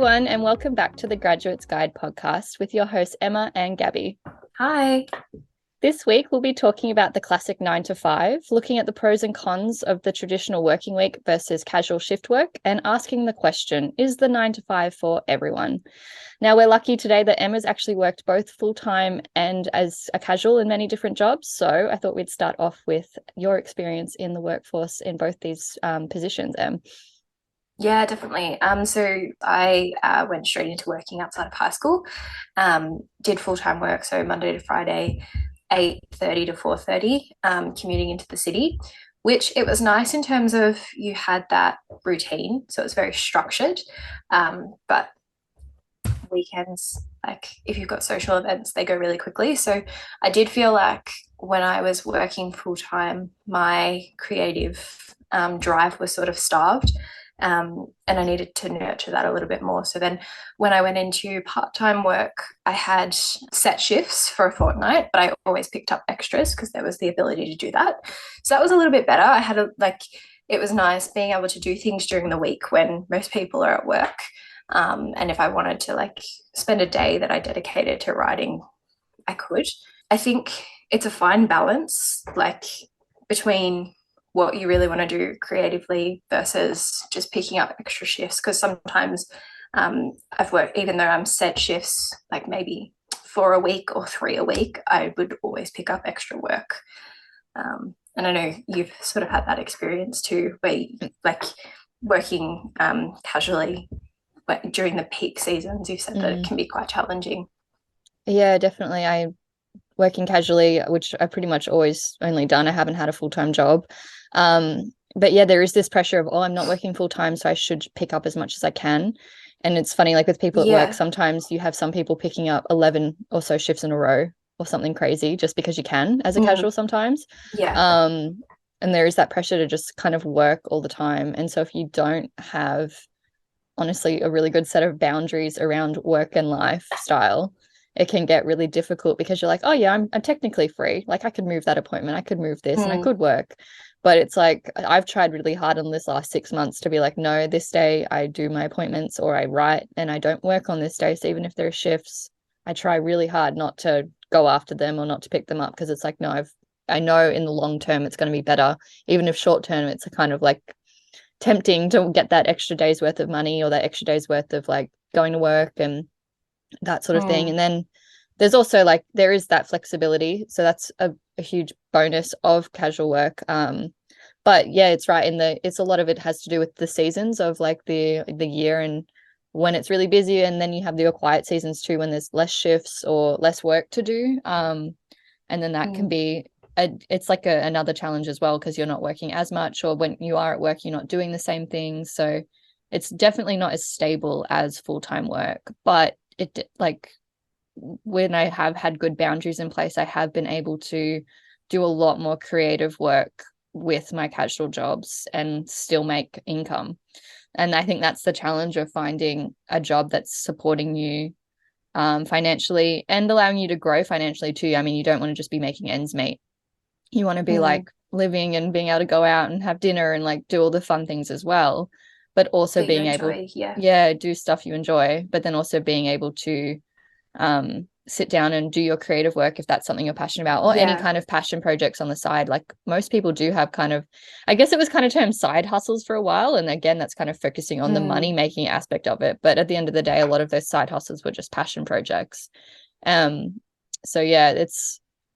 everyone, and welcome back to the Graduate's Guide podcast with your hosts, Emma and Gabby. Hi. This week, we'll be talking about the classic 9 to 5, looking at the pros and cons of the traditional working week versus casual shift work, and asking the question, is the 9 to 5 for everyone? Now, we're lucky today that Emma's actually worked both full-time and as a casual in many different jobs. So I thought we'd start off with your experience in the workforce in both these positions, Em. Yeah, definitely. So I went straight into working outside of high school. Did full-time work, so Monday to Friday, 8:30 to 4:30, commuting into the city, which it was nice in terms of you had that routine, so it was very structured. But weekends, like if you've got social events, they go really quickly. So I did feel like when I was working full-time, my creative drive was sort of starved. And I needed to nurture that a little bit more. So then when I went into part-time work, I had set shifts for a fortnight, but I always picked up extras because there was the ability to do that. So that was a little bit better. I had it was nice being able to do things during the week when most people are at work. And if I wanted to spend a day that I dedicated to writing, I could. I think it's a fine balance, between what you really want to do creatively versus just picking up extra shifts. Because sometimes I've worked, even though I'm set shifts, like maybe 4 a week or 3 a week, I would always pick up extra work. And I know you've sort of had that experience too, where you, working casually during the peak seasons, you've said that it can be quite challenging. Yeah, definitely. I working casually, which I pretty much always only done. I haven't had a full-time job. But yeah, there is this pressure of, oh, I'm not working full-time, so I should pick up as much as I can. And it's funny, like with people at work, Yeah. sometimes you have some people picking up 11 or so shifts in a row or something crazy just because you can as a casual sometimes. Yeah. And there is that pressure to just kind of work all the time. And so if you don't have honestly a really good set of boundaries around work and lifestyle, it can get really difficult because you're like, oh yeah, I'm technically free. Like I could move that appointment, I could move this, and I could work. But it's like I've tried really hard on this last 6 months to be like, no, this day I do my appointments or I write and I don't work on this day. So even if there are shifts, I try really hard not to go after them or not to pick them up because it's like, no, I know in the long term it's going to be better. Even if short term it's a kind of like tempting to get that extra day's worth of money or that extra day's worth of like going to work and that sort of thing. And then there's also like there is that flexibility, so that's a huge bonus of casual work. But yeah, it's right in it's a lot of it has to do with the seasons of like the year and when it's really busy, and then you have the quiet seasons too when there's less shifts or less work to do. And then that can be it's like another challenge as well because you're not working as much, or when you are at work you're not doing the same things. So it's definitely not as stable as full-time work, but it like when I have had good boundaries in place, I have been able to do a lot more creative work with my casual jobs and still make income. And I think that's the challenge of finding a job that's supporting you financially and allowing you to grow financially too. I mean, you don't want to just be making ends meet. You want to be like living and being able to go out and have dinner and like do all the fun things as well, but also That you being able, enjoy. Yeah. yeah, do stuff you enjoy, but then also being able to sit down and do your creative work if that's something you're passionate about, or any Yeah. kind of passion projects on the side. Like most people do have kind of, I guess it was kind of termed side hustles for a while, and again that's kind of focusing on the money making aspect of it, but at the end of the day a lot of those side hustles were just passion projects. So yeah,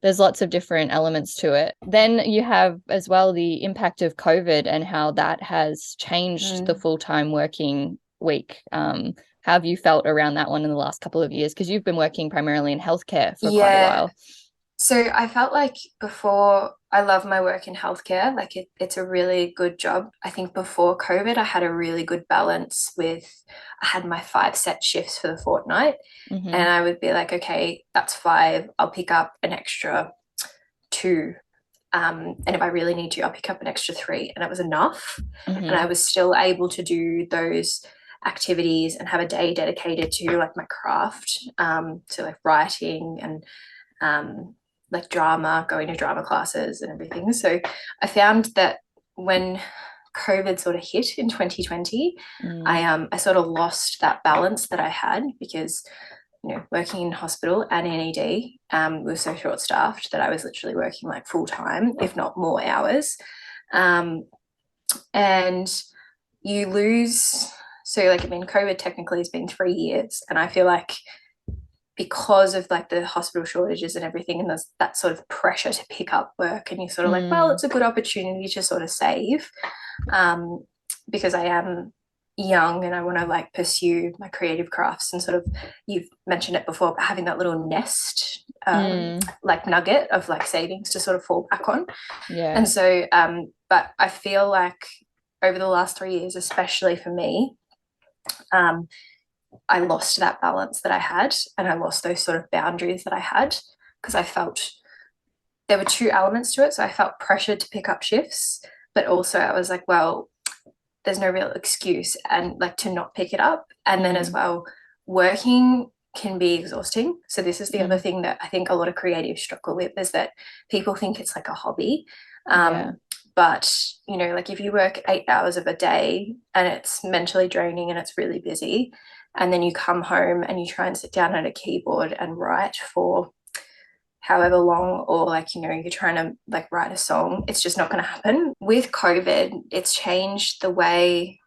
there's lots of different elements to it. Then you have as well the impact of COVID and how that has changed the full-time working week. How have you felt around that one in the last couple of years? Because you've been working primarily in healthcare for quite a Yeah. while. So I felt like before, I love my work in healthcare. It's a really good job. I think before COVID, I had a really good balance with, I had my 5 set shifts for the fortnight. And I would be like, okay, that's 5. I'll pick up an extra 2. And if I really need to, I'll pick up an extra 3. And it was enough. And I was still able to do those activities and have a day dedicated to like my craft, so like writing and like drama, going to drama classes and everything. So I found that when COVID sort of hit in 2020, Mm. I sort of lost that balance that I had because working in hospital and in ED, we were so short staffed that I was literally working like full time, if not more hours. Um, and you lose, so like, I mean, COVID technically has been 3 years. And I feel like because of like the hospital shortages and everything, and there's that sort of pressure to pick up work, and you're sort of like, well, Mm. it's a good opportunity to sort of save, um, because I am young and I want to like pursue my creative crafts and sort of, you've mentioned it before, but having that little nest, Mm. like nugget of like savings to sort of fall back on. Yeah. And so, but I feel like over the last 3 years, especially for me, um, I lost that balance that I had, and I lost those sort of boundaries that I had, because I felt there were two elements to it. So I felt pressured to pick up shifts, but also I was like, well, there's no real excuse and like to not pick it up. And then as Mm. well, working can be exhausting. So this is the other Mm. thing that I think a lot of creatives struggle with, is that people think it's like a hobby. Yeah. But like if you work 8 hours of a day and it's mentally draining and it's really busy, and then you come home and you try and sit down at a keyboard and write for however long, or like you're trying to like write a song, it's just not going to happen. With COVID, it's changed the way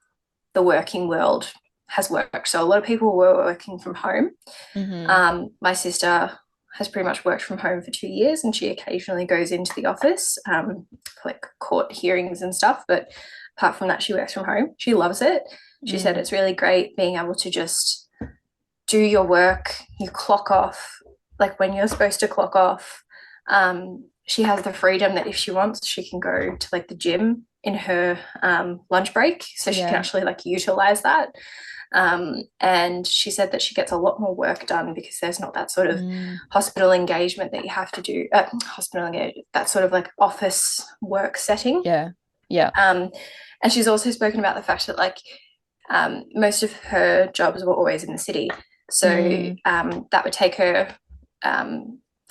the working world has worked. So a lot of people were working from home. Mm-hmm. My sister has pretty much worked from home for 2 years, and she occasionally goes into the office, for like court hearings and stuff, but apart from that, she works from home. She loves it. She said Mm. it's really great being able to just do your work, you clock off like when you're supposed to clock off. She has the freedom that if she wants, she can go to like the gym in her lunch break, so she can Yeah. actually like utilize that. And she said that she gets a lot more work done because there's not that sort of Mm. hospital engagement that you have to do, hospital engagement, that sort of like office work setting. Yeah. Yeah. Um, and she's also spoken about the fact that like, most of her jobs were always in the city. So Mm. that would take her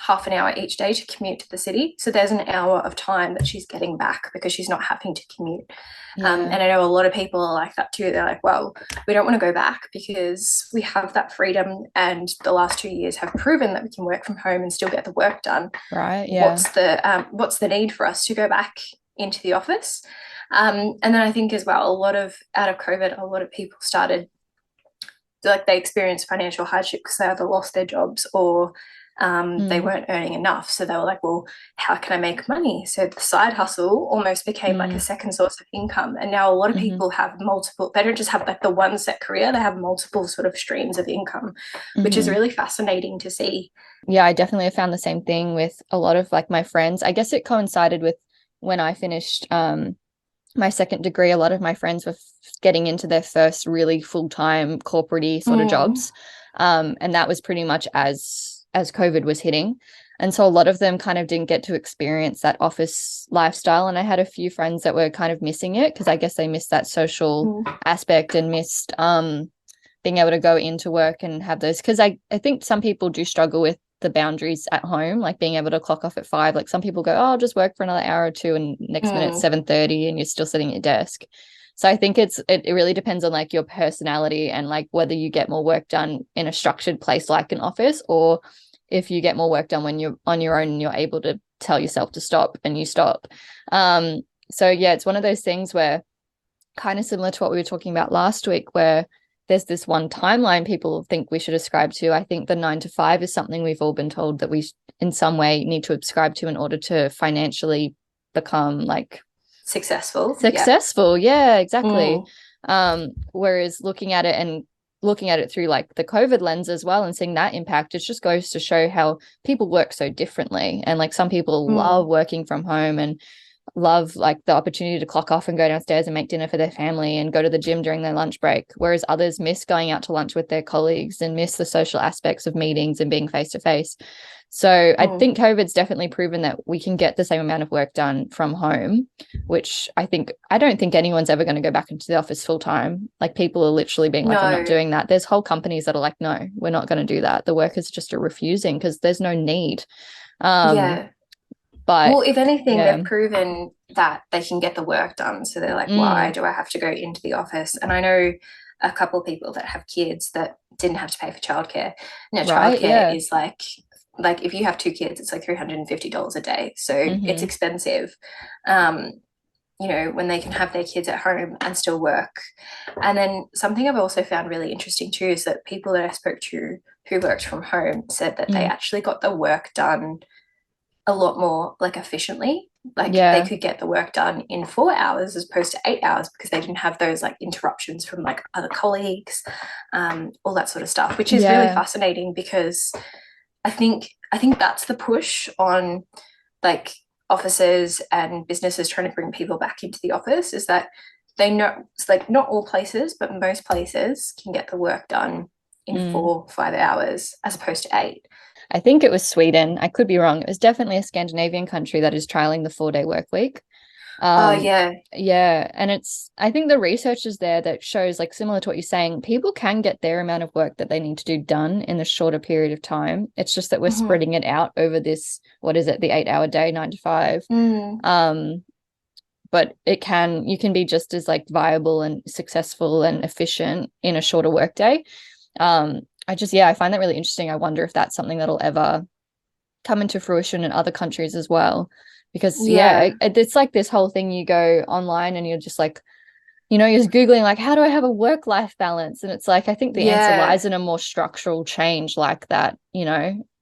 half an hour each day to commute to the city. So there's an hour of time that she's getting back because she's not having to commute. And Yeah. I know a lot of people are like that too. They're like, well, we don't want to go back because we have that freedom. And the last 2 years have proven that we can work from home and still get the work done. Right. Yeah. What's the need for us to go back into the office? And then I think as well, a lot of out of COVID, a lot of people started, like, they experienced financial hardship because they either lost their jobs or they Mm. weren't earning enough. So they were like, well, how can I make money? So the side hustle almost became like a Mm. second source of income. And now a lot of Mm-hmm. people have multiple, they don't just have like the one set career, they have multiple sort of streams of income, which is Mm-hmm. really fascinating to see. Yeah, I definitely have found the same thing with a lot of like my friends. I guess it coincided with when I finished my second degree. A lot of my friends were getting into their first really full-time corporate sort of Mm, jobs. And that was pretty much as COVID was hitting. And so a lot of them kind of didn't get to experience that office lifestyle. And I had a few friends that were kind of missing it because I guess they missed that social mm, aspect and missed being able to go into work and have those. Because I think some people do struggle with the boundaries at home, like being able to clock off at 5. Like some people go, oh, I'll just work for another hour or two, and next minute it's mm, 7:30 and you're still sitting at your desk. So I think it really depends on like your personality and like whether you get more work done in a structured place like an office, or if you get more work done when you're on your own and you're able to tell yourself to stop and you stop. So yeah, it's one of those things where, kind of similar to what we were talking about last week, where there's this one timeline people think we should ascribe to. I think the 9 to 5 is something we've all been told that we in some way need to ascribe to in order to financially become like successful. Yeah. successful. Yeah, exactly. Mm, Whereas looking at it through like the COVID lens as well and seeing that impact, it just goes to show how people work so differently. And like some people love mm, working from home and love like the opportunity to clock off and go downstairs and make dinner for their family and go to the gym during their lunch break, whereas others miss going out to lunch with their colleagues and miss the social aspects of meetings and being face to face. So I mm. think COVID's definitely proven that we can get the same amount of work done from home, which I don't think anyone's ever going to go back into the office full time. Like people are literally being like, I'm not No. doing that. There's whole companies that are like, no, we're not going to do that. The workers just are refusing because there's no need. Um, Yeah. but Well, if anything, yeah. they've proven that they can get the work done. So they're like, why Mm, do I have to go into the office? And I know a couple of people that have kids that didn't have to pay for childcare. Now, right. childcare Yeah. is like if you have two kids, it's like $350 a day. So it's Mm-hmm. expensive. Um, when they can have their kids at home and still work. And then something I've also found really interesting too is that people that I spoke to who worked from home said that they Mm, actually got the work done a lot more like efficiently. Like they yeah. could get the work done in 4 hours as opposed to 8 hours because they didn't have those like interruptions from like other colleagues, all that sort of stuff, which is really Yeah. fascinating because I think that's the push on like offices and businesses trying to bring people back into the office is that they know it's like not all places, but most places can get the work done in Mm. 4 or 5 hours as opposed to eight. I think it was Sweden. I could be wrong. It was definitely a Scandinavian country that is trialing the 4-day work week. Oh Um, yeah, yeah, and I think the research is there that shows, like, similar to what you're saying, people can get their amount of work that they need to do done in a shorter period of time. It's just that we're mm-hmm. spreading it out over this, what is it, the 8-hour day, 9 to 5. Mm. Um, but you can be just as like viable and successful and efficient in a shorter work day. I find that really interesting. I wonder if that's something that'll ever come into fruition in other countries as well. Because Yeah, it's like this whole thing, you go online and you're just like, you're just Googling like, how do I have a work-life balance? And it's like, I think the answer yeah, lies in a more structural change like that,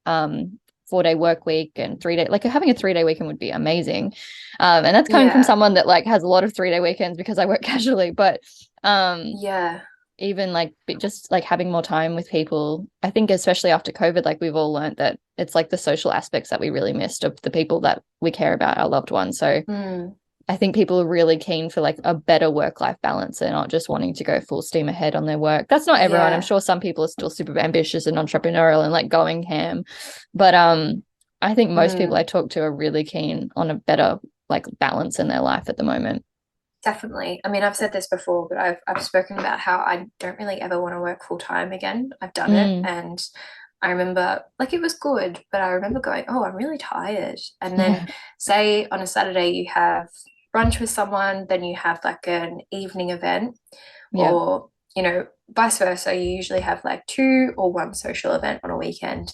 4-day work week and 3-day, like having a 3-day weekend would be amazing. And that's coming from yeah, someone that like has a lot of 3-day weekends because I work casually, but um yeah, even like just like having more time with people. I think especially after COVID, like we've all learned that it's like the social aspects that we really missed of the people that we care about, our loved ones. So mm, I think people are really keen for like a better work-life balance. They're not just wanting to go full steam ahead on their work. That's not everyone. I'm yeah, sure some people are still super ambitious and entrepreneurial and like going ham. But I think most people mm, I talk to are really keen on a better like balance in their life at the moment. definitely. I mean, I've said this before, but I've spoken about how I don't really ever want to work full time again. I've done it, Mm, and I remember like it was good, but I remember going, oh, I'm really tired. And then yeah. say on a Saturday you have brunch with someone, then you have like an evening event, Yeah. or vice versa. You usually have like two or one social event on a weekend,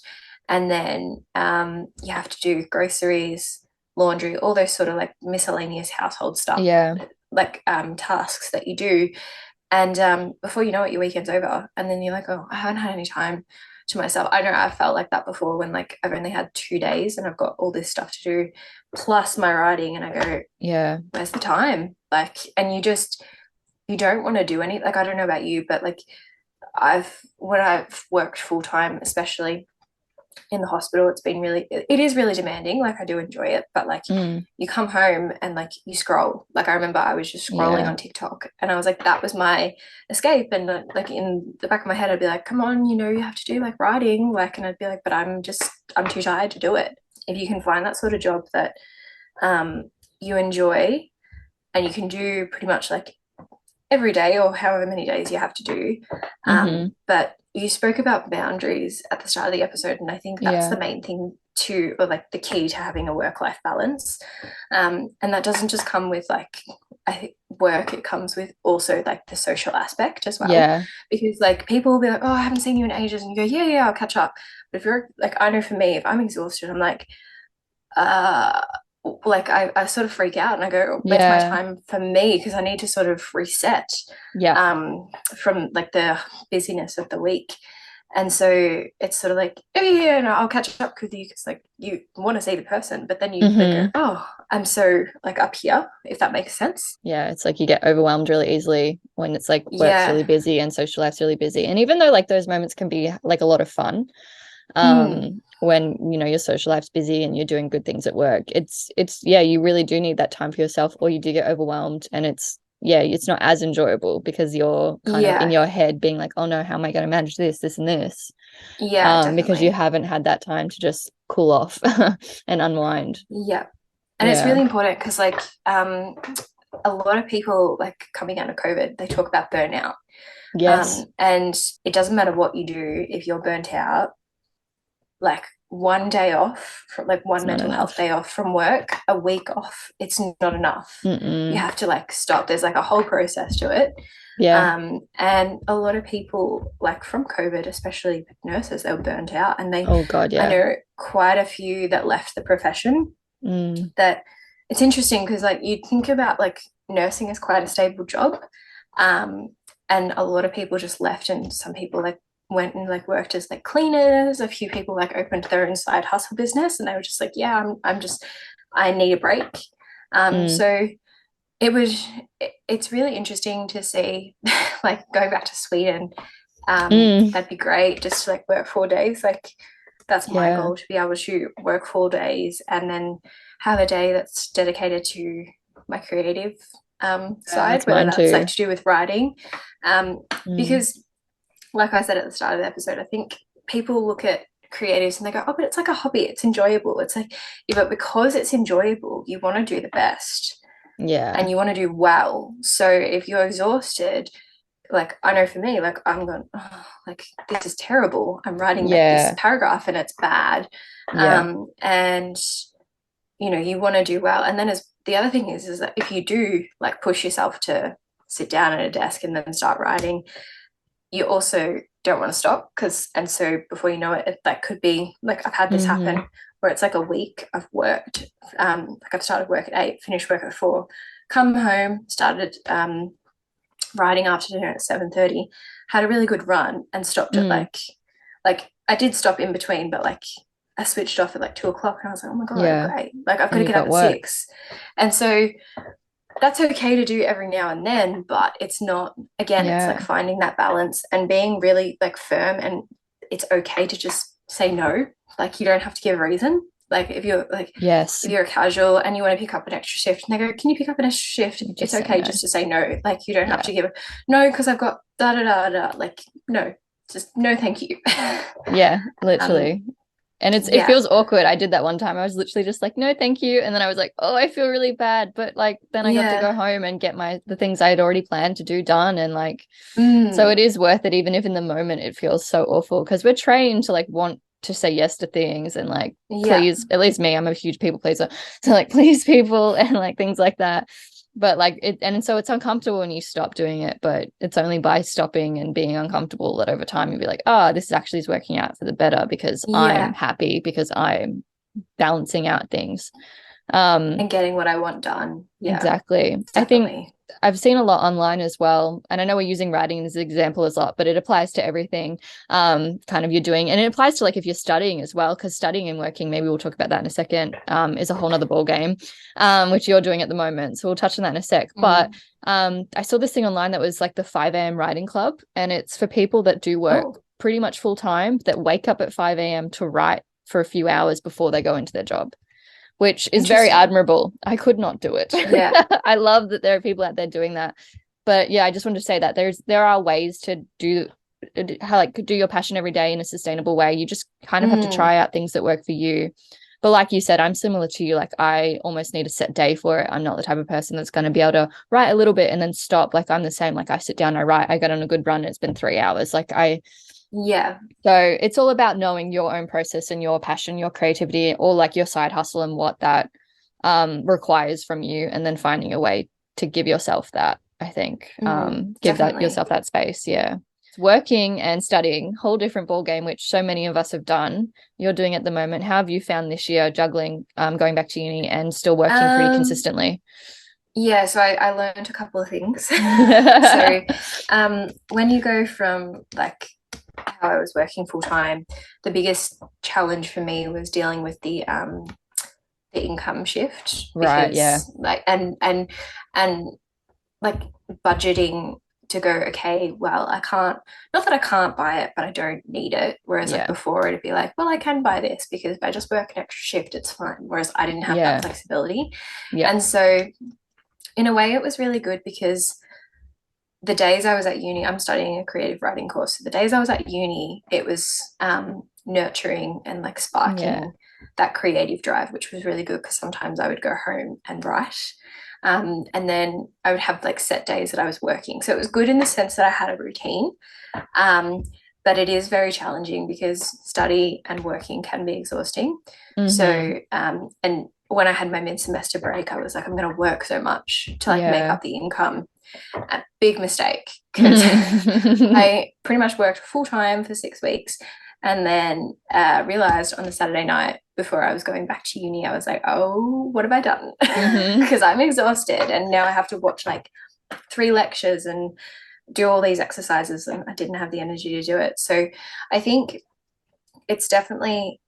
and then you have to do groceries, laundry, all those sort of like miscellaneous household stuff, Yeah. like tasks that you do. And before you know it, your weekend's over, and then you're like, oh, I haven't had any time to myself. I know I've felt like that before when like I've only had 2 days and I've got all this stuff to do, plus my writing, and I go, Yeah. where's the time? Like, and you don't want to do any, like, I don't know about you, but like when I've worked full time, especially in the hospital, it is really demanding. Like I do enjoy it, but like Mm, you come home and like you scroll. Like I remember I was just scrolling yeah. on TikTok and I was like, that was my escape. And like in the back of my head, I'd be like, come on, you have to do like writing. Like, and I'd be like, but I'm too tired to do it. If you can find that sort of job that you enjoy and you can do pretty much like every day or however many days you have to do. Mm-hmm. But you spoke about boundaries at the start of the episode, and I think that's Yeah. the main thing or like the key to having a work-life balance. And that doesn't just come with like I think work, it comes with also like the social aspect as well. Yeah. Because like people will be like, oh, I haven't seen you in ages, and you go, yeah, yeah, I'll catch up. But if you're like, I know for me, if I'm exhausted, I'm like, uh like I sort of freak out and I go, where's my Yeah. time for me? Because I need to sort of reset Yeah. from like the busyness of the week. And so it's sort of like, oh yeah, no, I'll catch up with you because like you want to see the person, but then you then go, Mm-hmm. oh, I'm so like up here, if that makes sense. Yeah, it's like you get overwhelmed really easily when it's like work's really Yeah. busy and social life's really busy. And even though like those moments can be like a lot of fun, Mm, when your social life's busy and you're doing good things at work, it's yeah, you really do need that time for yourself, or you do get overwhelmed and it's not as enjoyable because you're kind of in yeah. your head being like, oh no, how am I going to manage this and this? Yeah, Because you definitely. haven't had that time to just cool off and unwind. Yeah. And it's Yeah. really important because like a lot of people like coming out of COVID, they talk about burnout. Yes. And it doesn't matter what you do, if you're burnt out, like one day off, like It's one not mental health enough. day off from work, a week off, it's not enough. You Mm-mm. have to like stop. There's like a whole process to it. Yeah. And a lot of people, like from COVID, especially nurses, they were burnt out. And Oh God, I yeah. know quite a few that left the profession. Mm. That it's interesting because, like, you think about like nursing is quite a stable job. Um, and a lot of people just left, and some people like went and like worked as like cleaners. A few people like opened their own side hustle business, and they were just like, yeah, I'm just, I need a break. Mm. So it's really interesting to see, like going back to Sweden. Mm. That'd be great just to like work 4 days. Like that's my Yeah. goal, to be able to work 4 days and then have a day that's dedicated to my creative Yeah, side, that's whether mine that's like too. to do with writing. Um, Mm. because like I said at the start of the episode, I think people look at creatives and they go, oh, but it's like a hobby, it's enjoyable. It's like, yeah, but because it's enjoyable, you want to do the best and Yeah. you want to do well. So if you're exhausted, like I know for me, like I'm going, oh, like this is terrible. I'm writing like this Yeah. paragraph and it's bad. Yeah. And you know, you want to do well. And then as the other thing is that if you do like push yourself to sit down at a desk and then start writing, you also don't want to stop because, and so before you know it, that could be like I've had this Mm-hmm. happen where it's like a week I've worked, like I've started work at 8, finished work at 4, come home, started writing after dinner at 7:30, had a really good run and stopped at Mm. like I did stop in between, but like I switched off at like 2 o'clock and I was like, oh my God, Yeah. great. Like I've got And to you've get up got at work. 6. And so that's okay to do every now and then, but it's not, again, it's like Yeah. finding that balance and being really like firm, and it's okay to just say no. Like you don't have to give a reason. Like Yes. if you're a casual and you want to pick up an extra shift and they go, can you pick up an extra shift? You It's just say okay no. just to say no. Like you don't have Yeah. to give a no because I've got da da da da. Like no, just no, thank you. Yeah, um, literally. And it yeah, feels awkward. I did that one time. I was literally just like, no, thank you. And then I was like, oh, I feel really bad. But like then I got to yeah, go home and get the things I had already planned to do done. And like so it mm, is worth it, even if in the moment it feels so awful. Because we're trained to like want to say yes to things and like yeah, please, at least me, I'm a huge people pleaser. So like please people and like things like that. But like it, and so it's uncomfortable when you stop doing it, but it's only by stopping and being uncomfortable that over time you'll be like, oh, this actually is working out for the better because I'm yeah, happy, because I'm balancing out things. and getting what I want done. Yeah, Exactly. I think definitely. I've seen a lot online as well, and I know we're using writing as an example as a lot, but it applies to everything kind of you're doing. And it applies to like if you're studying as well, because studying and working, maybe we'll talk about that in a second, is a whole nother ball game, which you're doing at the moment. So we'll touch on that in a sec. But Mm. I saw this thing online that was like the 5 a.m. writing club, and it's for people that do work Oh, pretty much full time that wake up at 5 a.m. to write for a few hours before they go into their job, which is very interesting. admirable. I could not do it. Yeah. I love that there are people out there doing that. But yeah, I just wanted to say that there are ways to do how like do your passion every day in a sustainable way. You just kind of have to Mm. try out things that work for you. But like you said, I'm similar to you. Like I almost need a set day for it. I'm not the type of person that's going to be able to write a little bit and then stop. Like I'm the same. Like I sit down, I write, I get on a good run. It's been 3 hours. Yeah. So it's all about knowing your own process and your passion, your creativity, or like your side hustle and what that requires from you, and then finding a way to give yourself that, I think. Give that Definitely. yourself that space. Yeah. Working and studying, whole different ball game, which so many of us have done. You're doing at the moment. How have you found this year juggling going back to uni and still working pretty Um, consistently? yeah, so I learned a couple of things. So, when you go from like how I was working full time, the biggest challenge for me was dealing with the income shift Right, yeah. because like and like budgeting to go, okay, well, I can't, not that I can't buy it, but I don't need it. Whereas like Yeah. before it'd be like, well, I can buy this because if I just work an extra shift, it's fine. Whereas I didn't have that Yeah. flexibility. Yeah. And so in a way it was really good because the days I was at uni, I'm studying a creative writing course. So the days I was at uni, it was nurturing and like Yeah. sparking that creative drive, which was really good because sometimes I would go home and write. And then I would have like set days that I was working. So it was good in the sense that I had a routine. Um, but it is very challenging because study and working can be exhausting. Mm-hmm. So, and when I had my mid-semester break, I was like, I'm going to work so much to like make Yeah. up the income. A big mistake, because I pretty much worked full time for 6 weeks, and then realized on the Saturday night before I was going back to uni, I was like, oh, what have I done? Mm-hmm. Because I'm exhausted, and now I have to watch like 3 lectures and do all these exercises, and I didn't have the energy to do it. So I think it's definitely,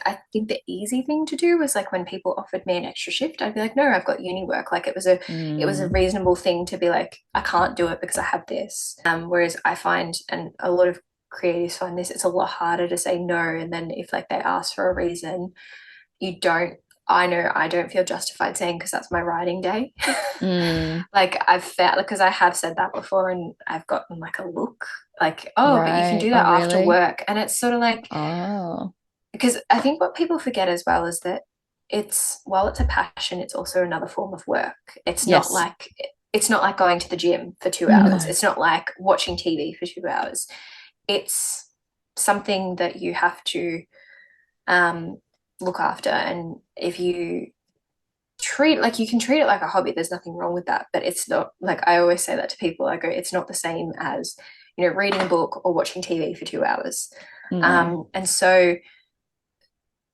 I think the easy thing to do was like when people offered me an extra shift, I'd be like, no, I've got uni work. Like it was a Mm. reasonable thing to be like, I can't do it because I have this. Whereas I find, and a lot of creatives find this, it's a lot harder to say no. And then if like they ask for a reason, you don't, I know I don't feel justified saying because that's my writing day. Mm. Like I've felt, because I have said that before and I've gotten like a look like, oh, but you can Right. do Oh, that after really? work. And it's sort of like, Oh, because I think what people forget as well is that it's, while it's a passion, it's also another form of work. yes. It's not like going to the gym for 2 hours. No. It's not like watching TV for 2 hours. It's something that you have to um, look after. And if you treat, like, you can treat it like a hobby, there's nothing wrong with that. But it's not, like, I always say that to people. I go, it's not the same as, reading a book or watching TV for 2 hours. No. And so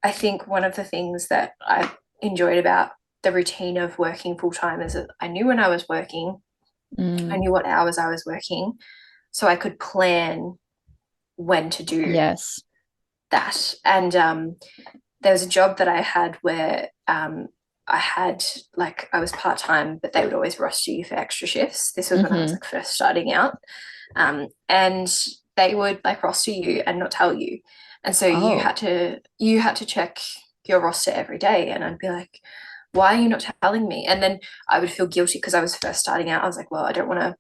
I think one of the things that I enjoyed about the routine of working full time is that I knew when I was working, I Mm. knew what hours I was working, so I could plan when to do Yes. that. And there was a job that I had where I had, like, I was part time, but they would always roster you for extra shifts. This was when I was Mm-hmm. like first starting out, and they would like roster you and not tell you, and so Oh. you had to check your roster every day, and I'd be like, why are you not telling me? And then I would feel guilty because I was first starting out. I was like, well, I don't want to,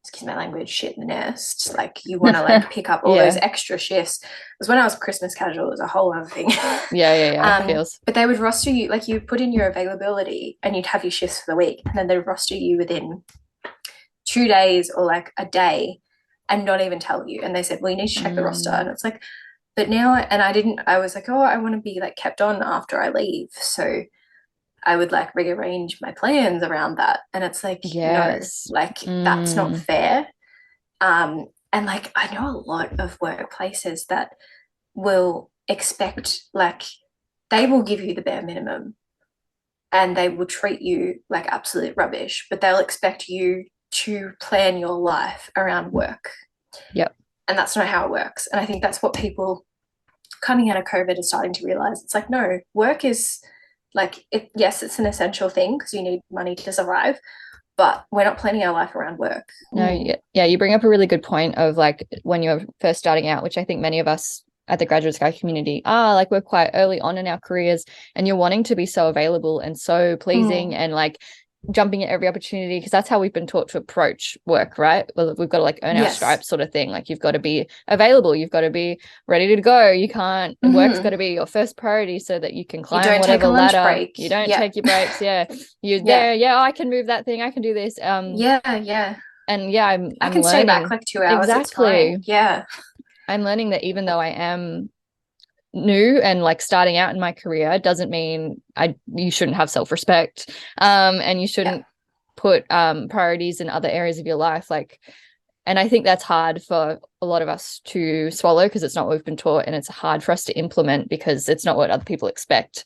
excuse my language, shit in the nest. Like, you want to like pick up all those Yeah. extra shifts. Because when I was Christmas casual, it was a whole other thing. Yeah, yeah, yeah. Feels. But they would roster you, like, you put in your availability and you'd have your shifts for the week, and then they'd roster you within 2 days or like a day and not even tell you. And they said, well, you need to check the roster. Mm. And it's like, but now, and I didn't, I was like, oh, I want to be like kept on after I leave. So I would like rearrange my plans around that. And it's like, no, Yes. like that's not Mm. fair. And like I know a lot of workplaces that will expect, like, they will give you the bare minimum and they will treat you like absolute rubbish, but they'll expect you to plan your life around work. Yep. And that's not how it works. And I think that's what people coming out of COVID are starting to realize. It's like, no, work is like, yes, it's an essential thing because you need money to survive, but we're not planning our life around work. No, yeah, yeah, you bring up a really good point of like when you're first starting out, which I think many of us at the Graduate Sky community are, like we're quite early on in our careers and you're wanting to be so available and so pleasing Mm. and like jumping at every opportunity because that's how we've been taught to approach work, right? Well, we've got to like earn our Yes. stripes sort of thing. Like you've got to be available, you've got to be ready to go. You can't, work's got Mm-hmm. to be your first priority so that you can You climb don't take whatever a lunch ladder. break. You don't Yeah. take your breaks. Yeah. You're Yeah. there. Yeah, I can move that thing. I can do this. Yeah. Yeah. And yeah, I'm I I'm can stay back learning. like 2 hours. It's Exactly. fine. Yeah. I'm learning that even though I am new and like starting out in my career doesn't mean I you shouldn't have self-respect. And you Yeah. shouldn't put priorities in other areas of your life. Like, and I think that's hard for a lot of us to swallow because it's not what we've been taught and it's hard for us to implement because it's not what other people expect.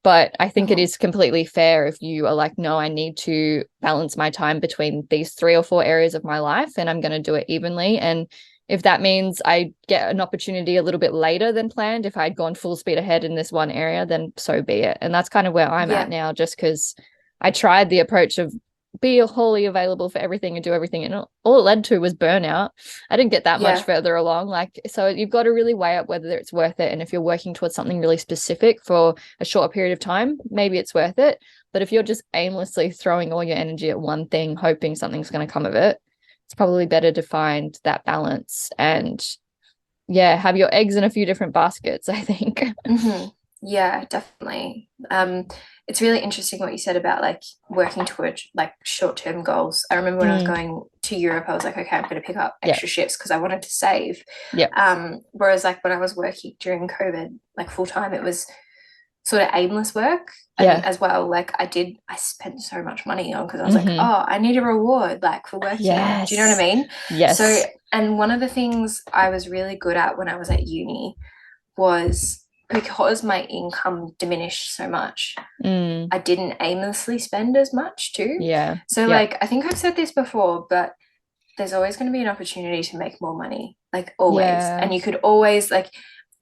But I think it Mm-hmm. is completely fair if you are like, no, I need to balance my time between these 3 or 4 areas of my life and I'm going to do it evenly. And if that means I get an opportunity a little bit later than planned, if I'd gone full speed ahead in this one area, then so be it. And that's kind of where I'm at Yeah. now, just because I tried the approach of be wholly available for everything and do everything. And all it led to was burnout. I didn't get that much Yeah. further along. Like, so you've got to really weigh up whether it's worth it. And if you're working towards something really specific for a short period of time, maybe it's worth it. But if you're just aimlessly throwing all your energy at one thing, hoping something's going to come of it, it's probably better to find that balance and yeah, have your eggs in a few different baskets, I think. Mm-hmm. Yeah, definitely. It's really interesting what you said about like working towards like short-term goals. I remember when I was Mm, going to Europe, I was like, okay, I'm going to pick up Yeah. extra shifts because I wanted to save. Yeah. Whereas like when I was working during COVID, like full time, it was sort of aimless work. And Yeah. as well, like I spent so much money on because I was like, Mm-hmm. oh, I need a reward like for working. Do you know what I Yes. mean? So, Yes. and one of the things I was really good at when I was at uni was because my income diminished so much, Mm. I didn't aimlessly spend as much too. Yeah. So, Yeah. like, I think I've said this before, but there's always going to be an opportunity to make more money, like always. Yeah. And you could always, like,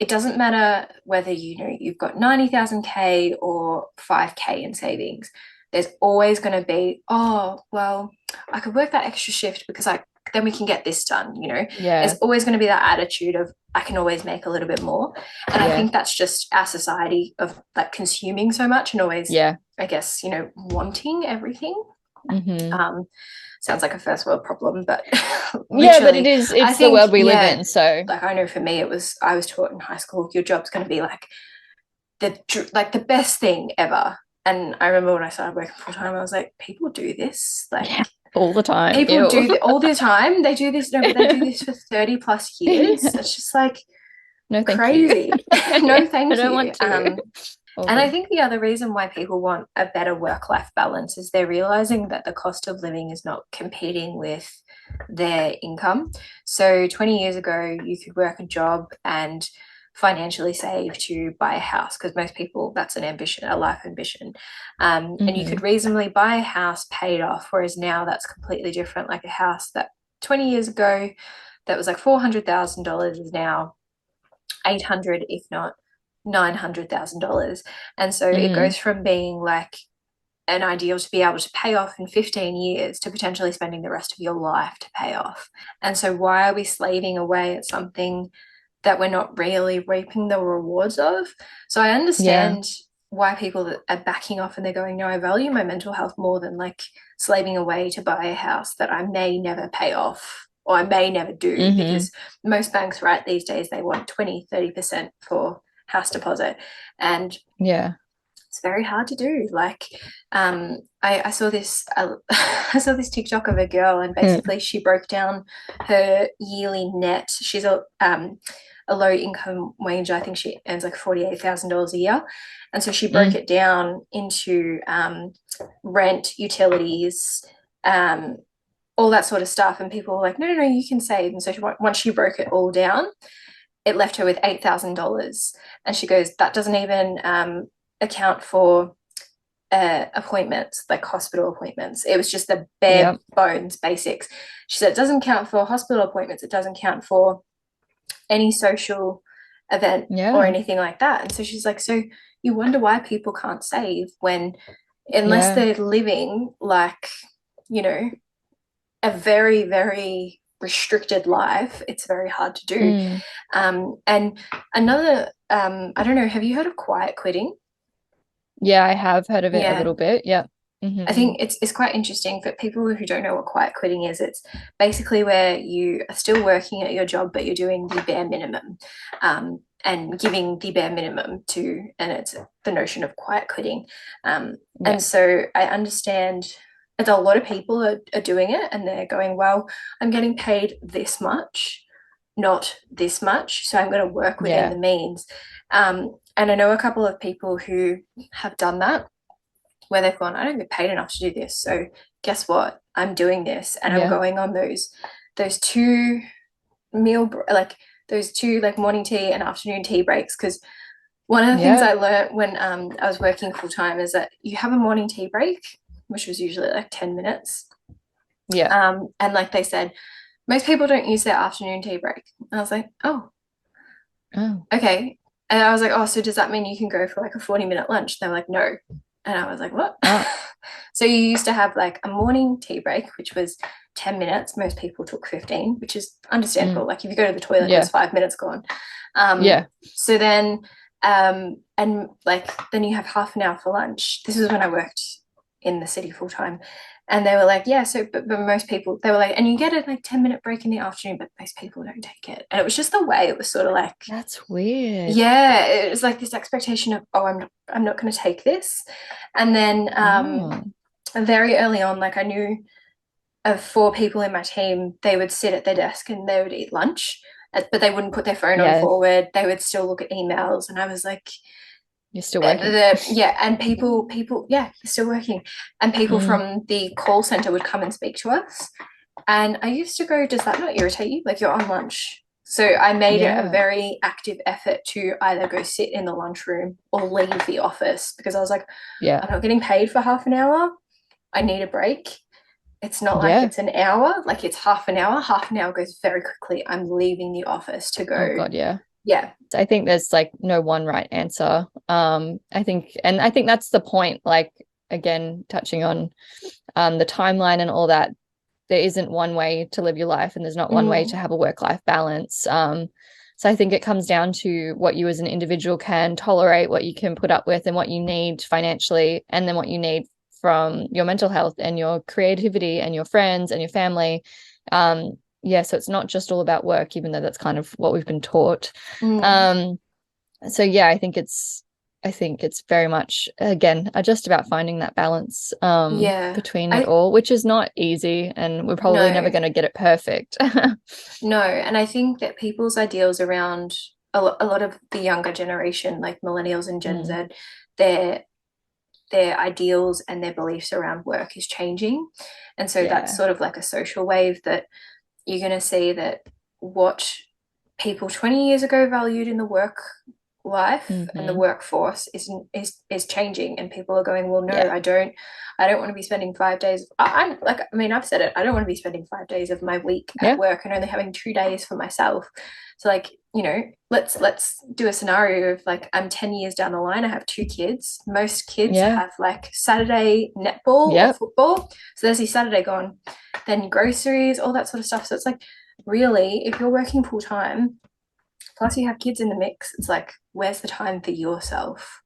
it doesn't matter whether you've got 90,000 K or 5K in savings. There's always going to be, oh, well, I could work that extra shift because then we can get this done. There's Yeah. always going to be that attitude of I can always make a little bit more. And I Yeah. think that's just our society of like consuming so much and always, Yeah. I guess, wanting everything. Mm-hmm. Um, sounds like a first world problem, but Yeah, but it literally, is, I it's the think, world we live yeah, in. So like I know for me, I was taught in high school, your job's going to be like the best thing ever. And I remember when I started working full time, I was like, people do this, like yeah, all the time. people Ew. do all the time. They do this, no, but they do this for 30 plus years. Yeah. It's just like No, thank you. crazy. Yeah, No, I thank don't you. want to. All And I good. think the other reason why people want a better work-life balance is they're realizing that the cost of living is not competing with their income. So 20 years ago, you could work a job and financially save to buy a house because most people, that's an ambition, a life ambition. And you Mm-hmm. could reasonably buy a house paid off, whereas now that's completely different. Like a house that 20 years ago that was like $400,000 is now 800, if not $900,000. And so it Mm-hmm. goes from being like an ideal to be able to pay off in 15 years to potentially spending the rest of your life to pay off. And so why are we slaving away at something that we're not really reaping the rewards of? So I Yeah. understand why people are backing off and they're going, no, I value my mental health more than like slaving away to buy a house that I may never pay off or I may never do, Mm-hmm. because most banks, right, these days they want 20-30% for house deposit. And Yeah. it's very hard to do. Like, I saw this, I saw this TikTok of a girl, and Mm. basically she broke down her yearly net. She's a low income wage. I think she earns like $48,000 a year, and so she broke Mm. it down into rent, utilities, um, all that sort of stuff. And people were like, no, no, no, you can save. And so once she broke it all down, it left her with $8,000. And she goes, that doesn't even account for appointments, like hospital appointments. It was just the bare Yep. bones basics. She said it doesn't count for hospital appointments. It doesn't count for any social event or Yeah. anything like that. And so she's like, so you wonder why people can't save when, unless Yeah. they're living like, you know, a very, very restricted life, it's very hard to do. Mm. And another, I don't know, have you heard of quiet quitting? Yeah, I have heard of it a Yeah, little bit. Yeah. I Mm-hmm. think it's quite interesting for people who don't know what quiet quitting is. It's basically where you are still working at your job, but you're doing the bare minimum, and giving the bare minimum to, and it's the notion of quiet quitting. Yeah. And so I understand that a lot of people are doing it and they're going, well, I'm getting paid this much, not this much. So I'm going to work within Yeah. the means. And I know a couple of people who have done that where they've gone, I don't get paid enough to do this. So guess what? I'm doing this and I'm Yeah. going on those two meal like those two like morning tea and afternoon tea breaks. Because one of the things Yeah. I learned when I was working full time is that you have a morning tea break, which was usually like 10 minutes. Yeah. And like they said, most people don't use their afternoon tea break. And I was like, oh, Oh. okay. And I was like, oh, so does that mean you can go for like a 40-minute lunch? They were like, no. And I was like, what? Oh. So you used to have like a morning tea break, which was 10 minutes. Most people took 15, which is understandable. Mm. Like if you go to the toilet, it was Yeah. 5 minutes gone. Yeah. So then, and like, then you have half an hour for lunch. This is when I worked in the city full time. And they were like, yeah, so, but most people, they were like, and you get a like 10-minute break in the afternoon, but most people don't take it. And it was just the way it was sort of like, That's weird. yeah, it was like this expectation of, oh, I'm not going to take this. And then Oh. very early on, like I knew of 4 people in my team, they would sit at their desk and they would eat lunch, but they wouldn't put their phone on Yeah. forward. They would still look at emails, and I was like, You're still working. yeah, and people, yeah, still working, and people Mm, from the call center would come and speak to us, and I used to go, does that not irritate you? Like, you're on lunch. So I made it a yeah. very active effort to either go sit in the lunchroom or leave the office, because I was like, Yeah. I'm not getting paid for half an hour. I need a break. It's not like Yeah. it's an hour, like it's half an hour. Half an hour goes very quickly. I'm leaving the office to Oh go. God, yeah. Yeah. I think there's like no one right answer. I think that's the point, like again, touching on the timeline and all that. There isn't one way to live your life, and there's not one way to Mm, have a work-life balance. So I think it comes down to what you as an individual can tolerate, what you can put up with, and what you need financially, and then what you need from your mental health and your creativity and your friends and your family. Yeah, so it's not just all about work, even though that's kind of what we've been taught. mm, Um, so yeah, I think it's very much again just about finding that balance yeah. between it I all, which is not easy, and we're probably never No, going to get it perfect. no. And I think that people's ideals around a lot of the younger generation, like millennials and Gen Mm, Z, their their ideals and their beliefs around work is changing. And so that's yeah. sort of like a social wave that you're going to see that what people 20 years ago valued in the work life and the Hmm. workforce is changing, and people are going, well, no, Yeah. I don't want to be spending 5 days. I'm like, I mean, I've said it, I don't want to be spending 5 days of my week at Yeah. work and only having 2 days for myself. So like, let's do a scenario of like, I'm 10 years down the line, I have 2 kids. Most kids Yeah. have like Saturday netball or Yeah. football, so there's your Saturday gone, then groceries, all that sort of stuff. So it's like, really, if you're working full time plus you have kids in the mix, it's like, where's the time for yourself?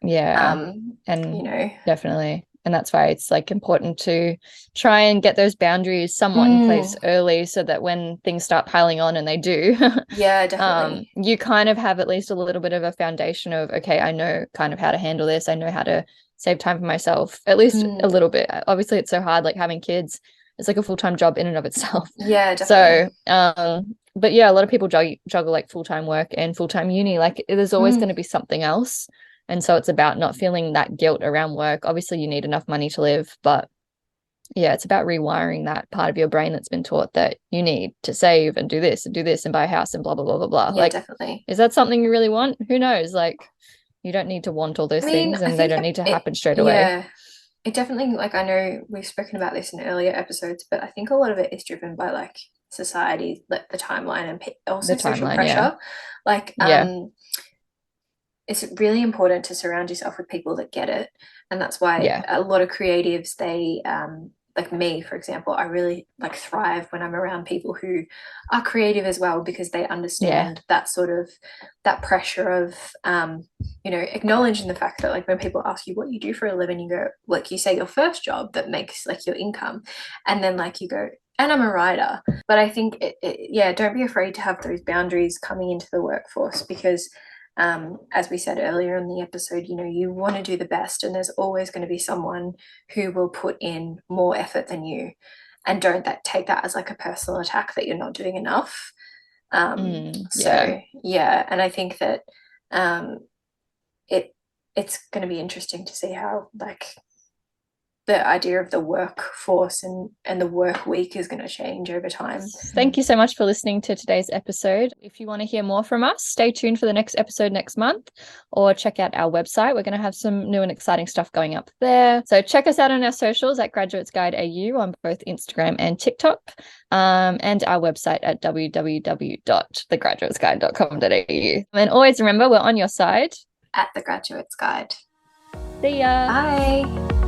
Yeah. um you And know definitely. And that's why it's like important to try and get those boundaries somewhat in place mm, early so that when things start piling on, and they do, yeah, definitely. you kind of have at least a little bit of a foundation of, okay, I know kind of how to handle this. I know how to save time for myself, at least a Mm, little bit. Obviously, it's so hard, like having kids, it's like a full-time job in and of itself. yeah, So, definitely. but yeah, a lot of people juggle like full-time work and full-time uni. Like there's always going Mm, to be something else. And so it's about not feeling that guilt around work. Obviously, you need enough money to live, but yeah, it's about rewiring that part of your brain that's been taught that you need to save and do this and buy a house and blah, blah, blah, blah, blah. yeah, Like, definitely. is that something you really want? Who knows? Like, you don't need to want all I those mean, things, I and they think don't need to it happen straight away. yeah, it definitely, like, I know we've spoken about this in earlier episodes, but I think a lot of it is driven by like society, like the timeline, and The also social timeline, yeah. pressure. Like, Yeah. it's really important to surround yourself with people that get it. And that's why Yeah. a lot of creatives, they, like me, for example, I really like thrive when I'm around people who are creative as well, because they Yeah. understand that sort of, that pressure of, acknowledging the fact that like when people ask you what you do for a living, you go, like, you say your first job that makes like your income, and then like you go, and I'm a writer. But I think yeah, don't be afraid to have those boundaries coming into the workforce, because as we said earlier in the episode, you want to do the best, and there's always going to be someone who will put in more effort than you. And don't take that as like a personal attack that you're not doing enough. Yeah. So yeah, and I think that um, it it's going to be interesting to see how like the idea of the workforce and the work week is going to change over time. Thank you so much for listening to today's episode. If you want to hear more from us, stay tuned for the next episode next month, or check out our website. We're going to have some new and exciting stuff going up there. So check us out on our socials at Graduates Guide AU on both Instagram and TikTok, and our website at www.thegraduatesguide.com.au. And always remember, we're on your side. At the Graduates Guide. See ya. Bye.